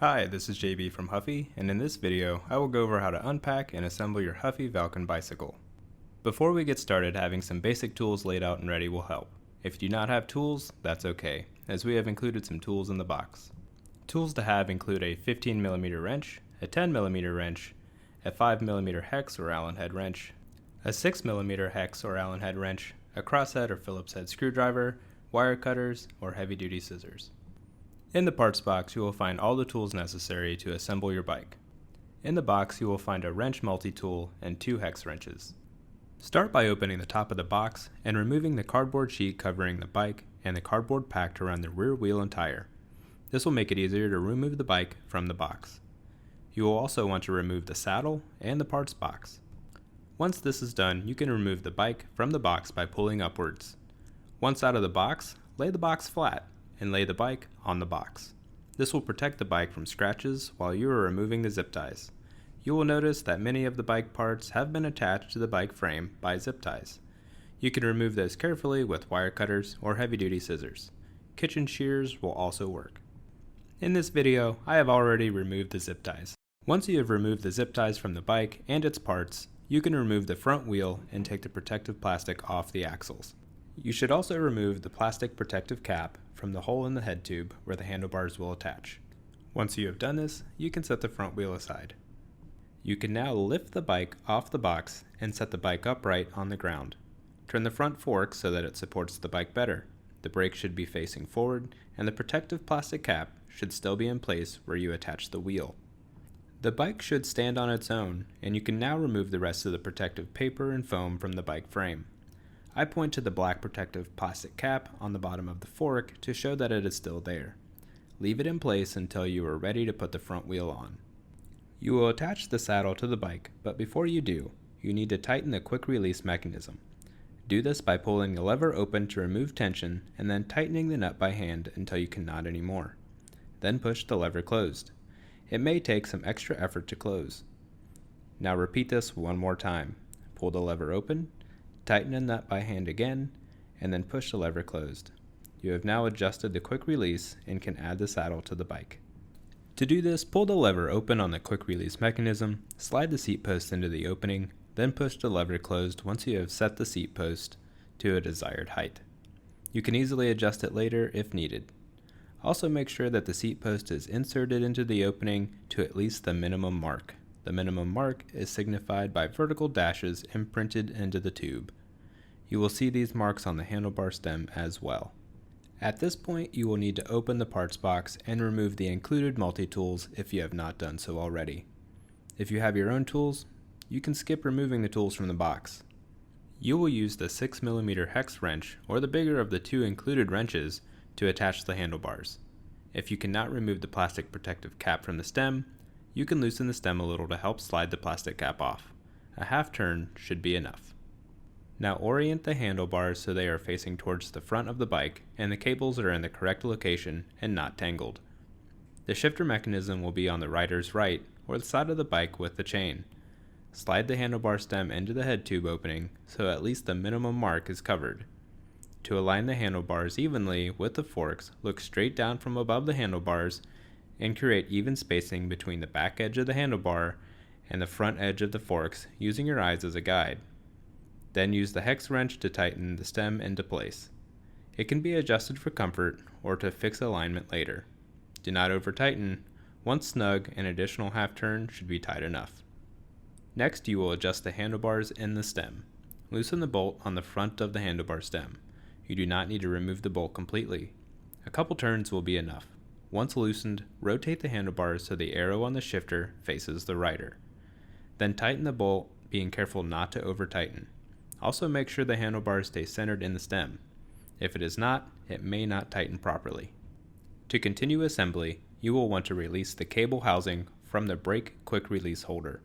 Hi, this is JB from Huffy, and in this video, I will go over how to unpack and assemble your Huffy Valcon bicycle. Before we get started, having some basic tools laid out and ready will help. If you do not have tools, that's okay, as we have included some tools in the box. Tools to have include a 15mm wrench, a 10mm wrench, a 5mm hex or Allen head wrench, a 6mm hex or Allen head wrench, a crosshead or Phillips head screwdriver, wire cutters, or heavy-duty scissors. In the parts box, you will find all the tools necessary to assemble your bike. In the box, you will find a wrench multi-tool and 2 hex wrenches. Start by opening the top of the box and removing the cardboard sheet covering the bike and the cardboard packed around the rear wheel and tire. This will make it easier to remove the bike from the box. You will also want to remove the saddle and the parts box. Once this is done, you can remove the bike from the box by pulling upwards. Once out of the box, lay the box flat and lay the bike on the box. This will protect the bike from scratches while you are removing the zip ties. You will notice that many of the bike parts have been attached to the bike frame by zip ties. You can remove those carefully with wire cutters or heavy-duty scissors. Kitchen shears will also work. In this video, I have already removed the zip ties. Once you have removed the zip ties from the bike and its parts, you can remove the front wheel and take the protective plastic off the axles. You should also remove the plastic protective cap from the hole in the head tube where the handlebars will attach. Once you have done this, you can set the front wheel aside. You can now lift the bike off the box and set the bike upright on the ground. Turn the front fork so that it supports the bike better. The brake should be facing forward, and the protective plastic cap should still be in place where you attach the wheel. The bike should stand on its own, and you can now remove the rest of the protective paper and foam from the bike frame. I point to the black protective plastic cap on the bottom of the fork to show that it is still there. Leave it in place until you are ready to put the front wheel on. You will attach the saddle to the bike, but before you do, you need to tighten the quick release mechanism. Do this by pulling the lever open to remove tension and then tightening the nut by hand until you cannot anymore. Then push the lever closed. It may take some extra effort to close. Now repeat this one more time. Pull the lever open, tighten the nut by hand again, and then push the lever closed. You have now adjusted the quick release and can add the saddle to the bike. To do this, pull the lever open on the quick release mechanism, slide the seat post into the opening, then push the lever closed once you have set the seat post to a desired height. You can easily adjust it later if needed. Also make sure that the seat post is inserted into the opening to at least the minimum mark. The minimum mark is signified by vertical dashes imprinted into the tube. You will see these marks on the handlebar stem as well. At this point, you will need to open the parts box and remove the included multi-tools if you have not done so already. If you have your own tools, you can skip removing the tools from the box. You will use the 6mm hex wrench or the bigger of the 2 included wrenches to attach the handlebars. If you cannot remove the plastic protective cap from the stem, you can loosen the stem a little to help slide the plastic cap off. A half turn should be enough. Now orient the handlebars so they are facing towards the front of the bike and the cables are in the correct location and not tangled. The shifter mechanism will be on the rider's right or the side of the bike with the chain. Slide the handlebar stem into the head tube opening so at least the minimum mark is covered. To align the handlebars evenly with the forks, look straight down from above the handlebars and create even spacing between the back edge of the handlebar and the front edge of the forks using your eyes as a guide. Then use the hex wrench to tighten the stem into place. It can be adjusted for comfort or to fix alignment later. Do not over tighten. Once snug, an additional half turn should be tight enough. Next, you will adjust the handlebars and the stem. Loosen the bolt on the front of the handlebar stem. You do not need to remove the bolt completely. A couple turns will be enough. Once loosened, rotate the handlebars so the arrow on the shifter faces the rider. Then tighten the bolt, being careful not to over tighten. Also make sure the handlebars stay centered in the stem. If it is not, it may not tighten properly. To continue assembly, you will want to release the cable housing from the brake quick release holder.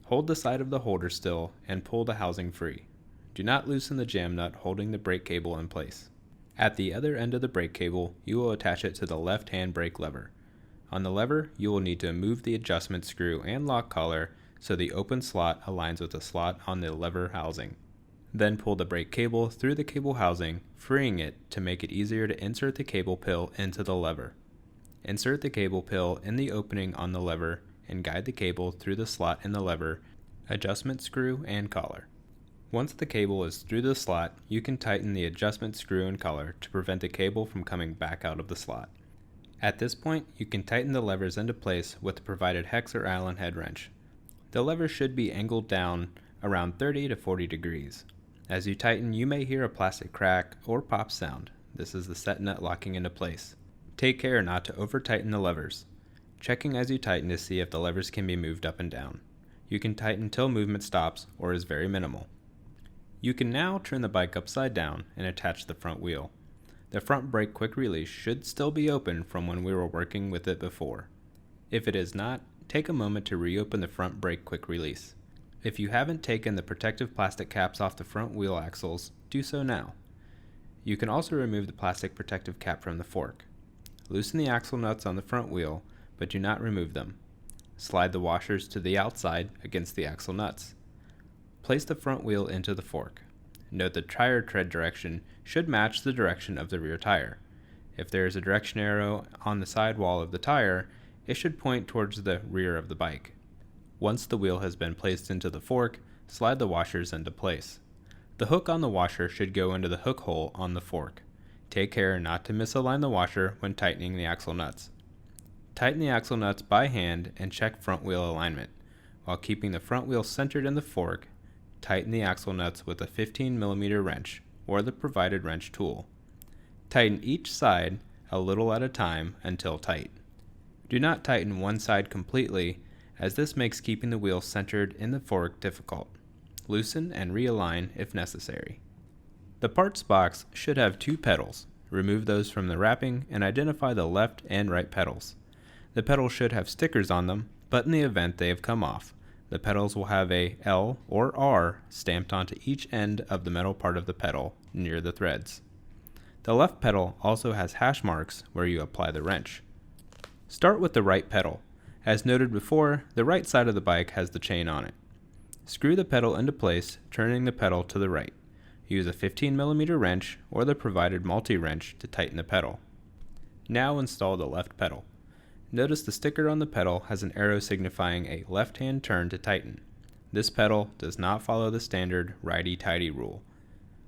Hold the side of the holder still and pull the housing free. Do not loosen the jam nut holding the brake cable in place. At the other end of the brake cable, you will attach it to the left-hand brake lever. On the lever, you will need to move the adjustment screw and lock collar so the open slot aligns with the slot on the lever housing. Then pull the brake cable through the cable housing, freeing it to make it easier to insert the cable pill into the lever. Insert the cable pill in the opening on the lever and guide the cable through the slot in the lever, adjustment screw, and collar. Once the cable is through the slot, you can tighten the adjustment screw and collar to prevent the cable from coming back out of the slot. At this point, you can tighten the levers into place with the provided hex or Allen head wrench. The lever should be angled down around 30 to 40 degrees. As you tighten, you may hear a plastic crack or pop sound. This is the set nut locking into place. Take care not to over-tighten the levers, checking as you tighten to see if the levers can be moved up and down. You can tighten till movement stops or is very minimal. You can now turn the bike upside down and attach the front wheel. The front brake quick release should still be open from when we were working with it before. If it is not, take a moment to reopen the front brake quick release. If you haven't taken the protective plastic caps off the front wheel axles, do so now. You can also remove the plastic protective cap from the fork. Loosen the axle nuts on the front wheel, but do not remove them. Slide the washers to the outside against the axle nuts. Place the front wheel into the fork. Note the tire tread direction should match the direction of the rear tire. If there is a direction arrow on the sidewall of the tire, it should point towards the rear of the bike. Once the wheel has been placed into the fork, slide the washers into place. The hook on the washer should go into the hook hole on the fork. Take care not to misalign the washer when tightening the axle nuts. Tighten the axle nuts by hand and check front wheel alignment. While keeping the front wheel centered in the fork, tighten the axle nuts with a 15mm wrench or the provided wrench tool. Tighten each side a little at a time until tight. Do not tighten one side completely, as this makes keeping the wheel centered in the fork difficult. Loosen and realign if necessary. The parts box should have 2 pedals. Remove those from the wrapping and identify the left and right pedals. The pedals should have stickers on them, but in the event they have come off, the pedals will have a L or R stamped onto each end of the metal part of the pedal near the threads. The left pedal also has hash marks where you apply the wrench. Start with the right pedal. As noted before, the right side of the bike has the chain on it. Screw the pedal into place, turning the pedal to the right. Use a 15mm wrench or the provided multi-wrench to tighten the pedal. Now install the left pedal. Notice the sticker on the pedal has an arrow signifying a left-hand turn to tighten. This pedal does not follow the standard righty-tighty rule.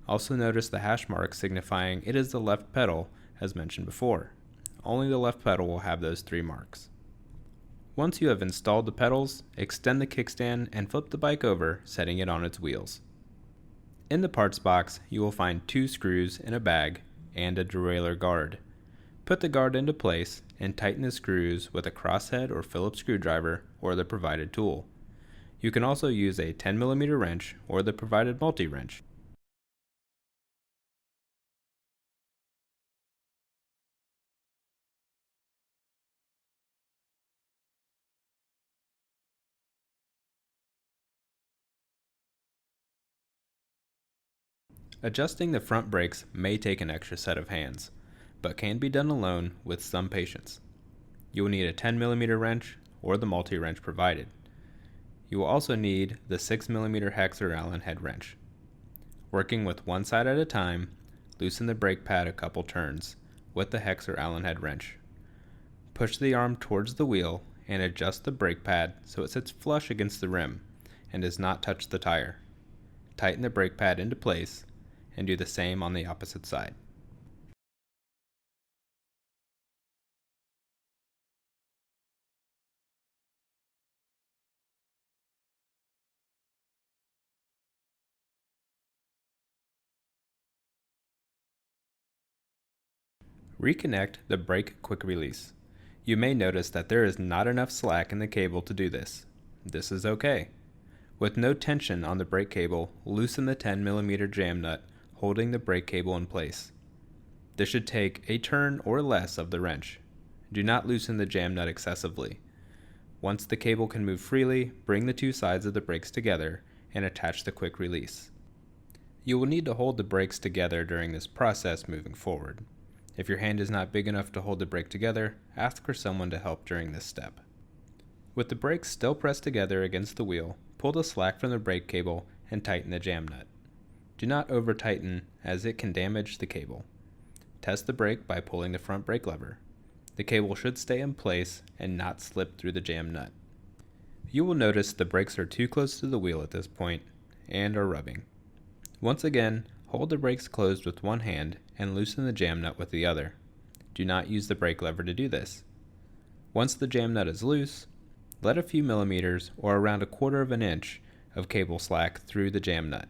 Also notice the hash mark signifying it is the left pedal as mentioned before. Only the left pedal will have those 3 marks. Once you have installed the pedals, extend the kickstand and flip the bike over, setting it on its wheels. In the parts box, you will find 2 screws in a bag and a derailleur guard. Put the guard into place and tighten the screws with a crosshead or phillips screwdriver or the provided tool. You can also use a 10mm wrench or the provided multi-wrench. Adjusting the front brakes may take an extra set of hands, but can be done alone with some patience. You will need a 10mm wrench or the multi-wrench provided. You will also need the 6mm hex or Allen head wrench. Working with one side at a time, loosen the brake pad a couple turns with the hex or Allen head wrench. Push the arm towards the wheel and adjust the brake pad so it sits flush against the rim and does not touch the tire. Tighten the brake pad into place and do the same on the opposite side. Reconnect the brake quick release. You may notice that there is not enough slack in the cable to do this. This is okay. With no tension on the brake cable, loosen the 10mm jam nut holding the brake cable in place. This should take a turn or less of the wrench. Do not loosen the jam nut excessively. Once the cable can move freely, bring the 2 sides of the brakes together and attach the quick release. You will need to hold the brakes together during this process moving forward. If your hand is not big enough to hold the brake together, ask for someone to help during this step. With the brakes still pressed together against the wheel, pull the slack from the brake cable and tighten the jam nut. Do not over-tighten as it can damage the cable. Test the brake by pulling the front brake lever. The cable should stay in place and not slip through the jam nut. You will notice the brakes are too close to the wheel at this point and are rubbing. Once again, hold the brakes closed with one hand and loosen the jam nut with the other. Do not use the brake lever to do this. Once the jam nut is loose, let a few millimeters or around 1/4 of an inch of cable slack through the jam nut.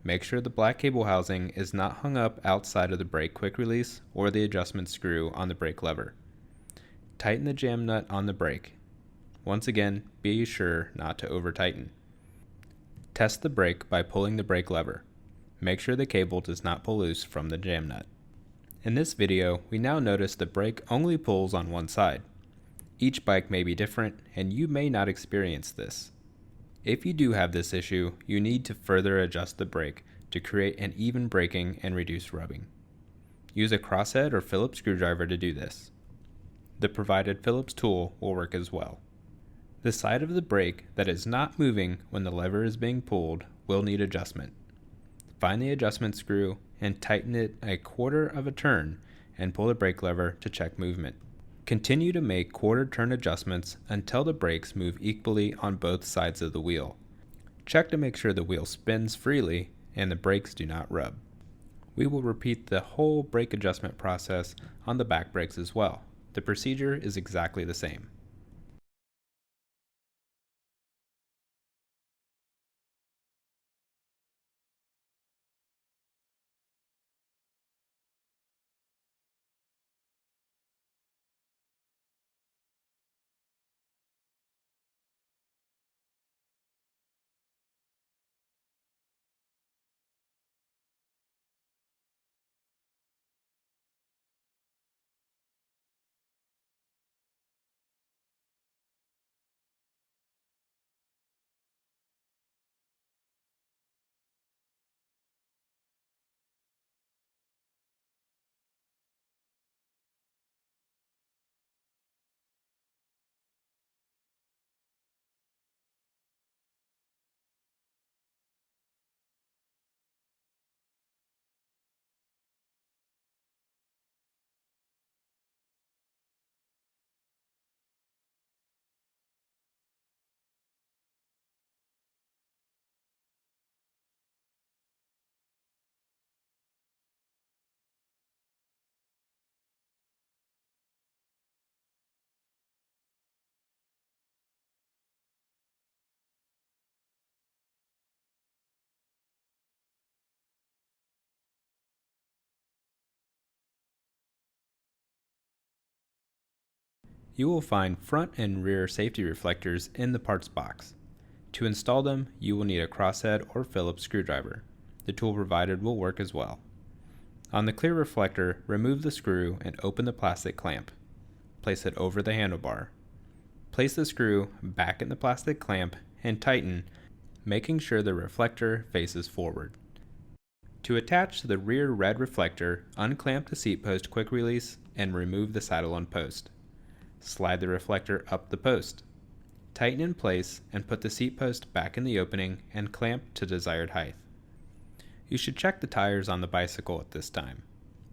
Make sure the black cable housing is not hung up outside of the brake quick release or the adjustment screw on the brake lever. Tighten the jam nut on the brake. Once again, be sure not to over tighten. Test the brake by pulling the brake lever. Make sure the cable does not pull loose from the jam nut. In this video, we now notice the brake only pulls on one side. Each bike may be different, and you may not experience this. If you do have this issue, you need to further adjust the brake to create an even braking and reduce rubbing. Use a crosshead or phillips screwdriver to do this. The provided Phillips tool will work as well. The side of the brake that is not moving when the lever is being pulled will need adjustment. Find the adjustment screw and tighten it 1/4 of a turn and pull the brake lever to check movement. Continue to make 1/4 turn adjustments until the brakes move equally on both sides of the wheel. Check to make sure the wheel spins freely and the brakes do not rub. We will repeat the whole brake adjustment process on the back brakes as well. The procedure is exactly the same. You will find front and rear safety reflectors in the parts box. To install them, you will need a crosshead or Phillips screwdriver. The tool provided will work as well. On the clear reflector, remove the screw and open the plastic clamp. Place it over the handlebar. Place the screw back in the plastic clamp and tighten, making sure the reflector faces forward. To attach to the rear red reflector, unclamp the seat post quick release and remove the saddle-on post. Slide the reflector up the post. Tighten in place and put the seat post back in the opening and clamp to desired height. You should check the tires on the bicycle at this time.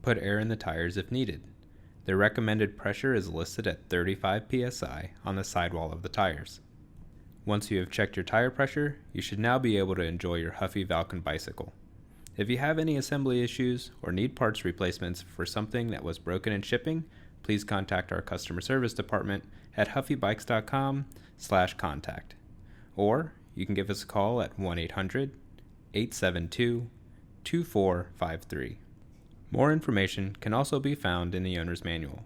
Put air in the tires if needed. The recommended pressure is listed at 35 psi on the sidewall of the tires. Once you have checked your tire pressure, you should now be able to enjoy your Huffy Valcon bicycle. If you have any assembly issues or need parts replacements for something that was broken in shipping, please contact our customer service department at huffybikes.com/contact. Or you can give us a call at 1-800-872-2453. More information can also be found in the owner's manual.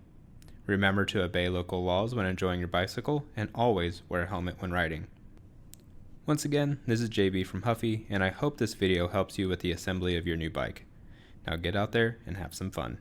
Remember to obey local laws when enjoying your bicycle and always wear a helmet when riding. Once again, this is JB from Huffy, and I hope this video helps you with the assembly of your new bike. Now get out there and have some fun.